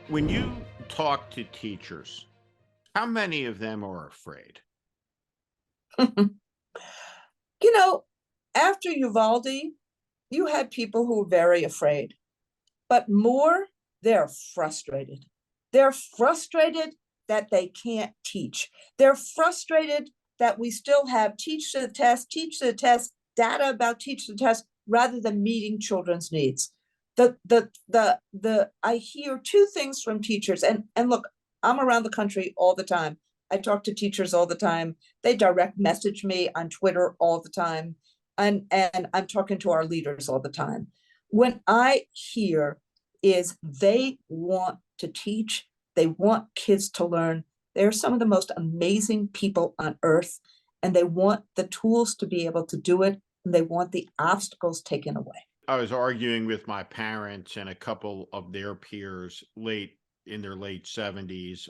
When you talk to teachers, how many of them are afraid? You know, after Uvalde, you had people who were very afraid, but more, they're frustrated. They're frustrated that they can't teach. They're frustrated that we still have teach the test, data about teach the test rather than meeting children's needs. I hear two things from teachers, and look, I'm around the country all the time. I talk to teachers all the time. They direct message me on Twitter all the time. And I'm talking to our leaders all the time. When I hear is they want to teach, they want kids to learn. They're some of the most amazing people on earth, and they want the tools to be able to do it, and they want the obstacles taken away. I was arguing with my parents and a couple of their peers in their late 70s.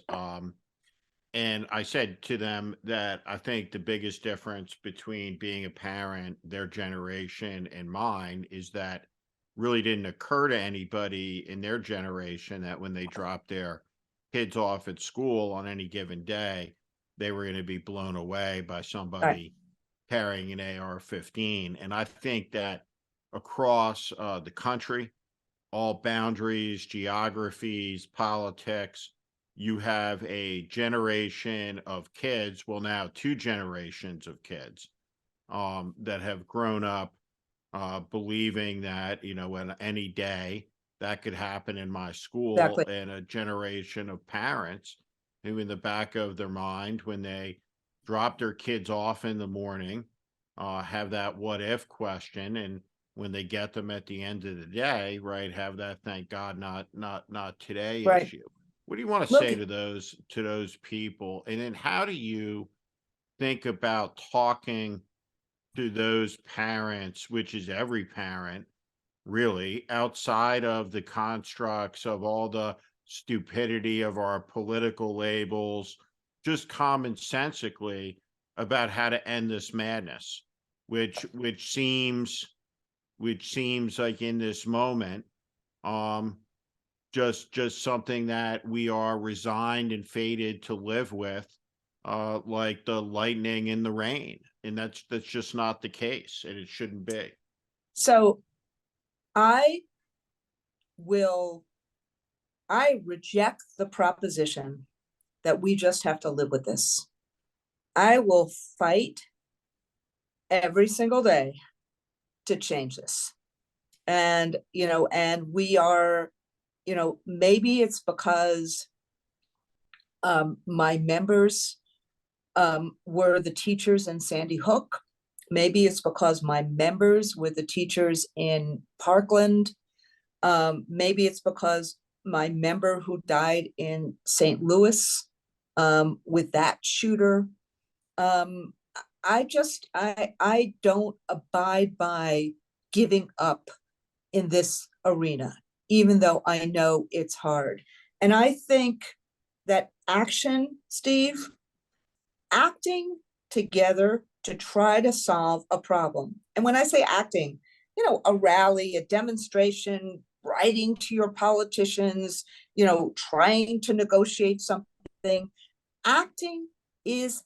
And I said to them that I think the biggest difference between being a parent, their generation, and mine is that really didn't occur to anybody in their generation that when they dropped their kids off at school on any given day, they were going to be blown away by Right, somebody carrying an AR-15. And I think that across the country, all boundaries, geographies, politics, you have a generation of kids, well, now two generations of kids that have grown up believing that, when any day that could happen in my school, exactly. and a generation of parents who, in the back of their mind, when they drop their kids off in the morning, have that what if question. And when they get them at the end of the day, right, have that thank God not today Right. issue. What do you want to Look, say to those people? And then how do you think about talking to those parents, which is every parent, really, outside of the constructs of all the stupidity of our political labels, just commonsensically about how to end this madness, which seems like in this moment, um, just something that we are resigned and fated to live with, like the lightning and the rain, and that's just not the case, and it shouldn't be. so I will, I reject the proposition that we just have to live with this. I will fight every single day to change this. And we are, maybe it's because my members were the teachers in Sandy Hook. Maybe it's because my members were the teachers in Parkland. Maybe it's because my member who died in St. Louis with that shooter. Um, I don't abide by giving up in this arena, even though I know it's hard. And I think that action, Steve, acting together to try to solve a problem. And when I say acting, a rally, a demonstration, writing to your politicians, trying to negotiate something. Acting is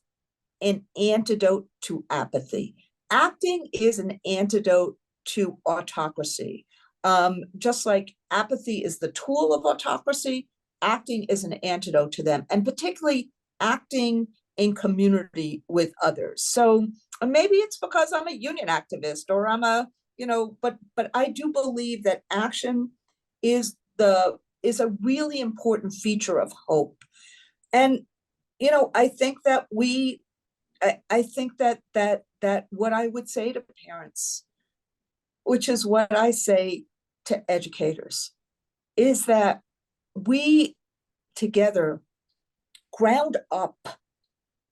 an antidote to apathy. Acting is an antidote to autocracy. Just like apathy is the tool of autocracy, acting is an antidote to them, and particularly acting in community with others. So maybe it's because I'm a union activist, or I'm a, but I do believe that action is a really important feature of hope. And I think that I think that what I would say to parents, which is what I say to educators, is that we together, ground up,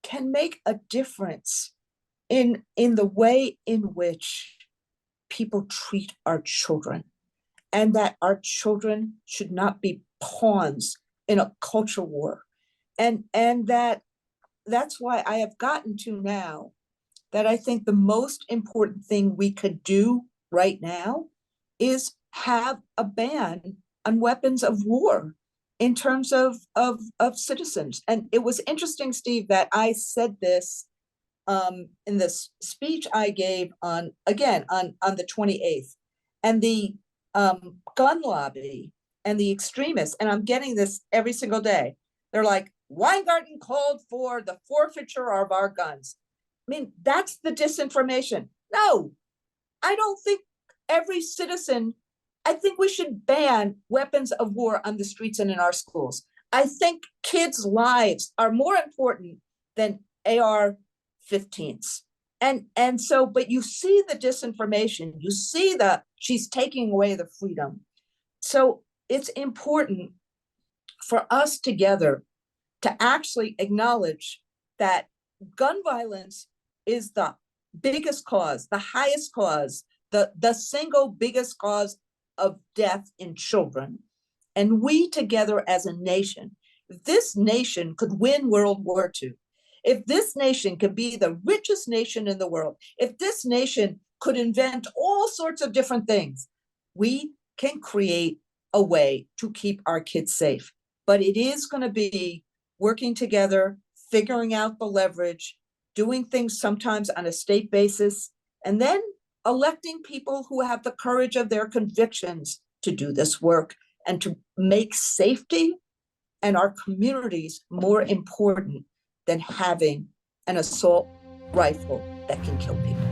can make a difference in the way in which people treat our children, and that our children should not be pawns in a culture war. And that's why I have gotten to now that I think the most important thing we could do right now is have a ban on weapons of war in terms of citizens. And it was interesting, Steve, that I said this in this speech I gave on the 28th, and the gun lobby and the extremists, and I'm getting this every single day. They're like, Weingarten called for the forfeiture of our guns. I mean, that's the disinformation. No, I don't think every citizen, I think we should ban weapons of war on the streets and in our schools. I think kids' lives are more important than AR-15s. And so, but you see the disinformation, you see the she's taking away the freedom. So it's important for us together to actually acknowledge that gun violence is the biggest cause, the highest cause, the single biggest cause of death in children. And we together as a nation, this nation could win World War II. If this nation could be the richest nation in the world, if this nation could invent all sorts of different things, we can create a way to keep our kids safe. But it is going to be working together, figuring out the leverage, doing things sometimes on a state basis, and then electing people who have the courage of their convictions to do this work and to make safety and our communities more important than having an assault rifle that can kill people.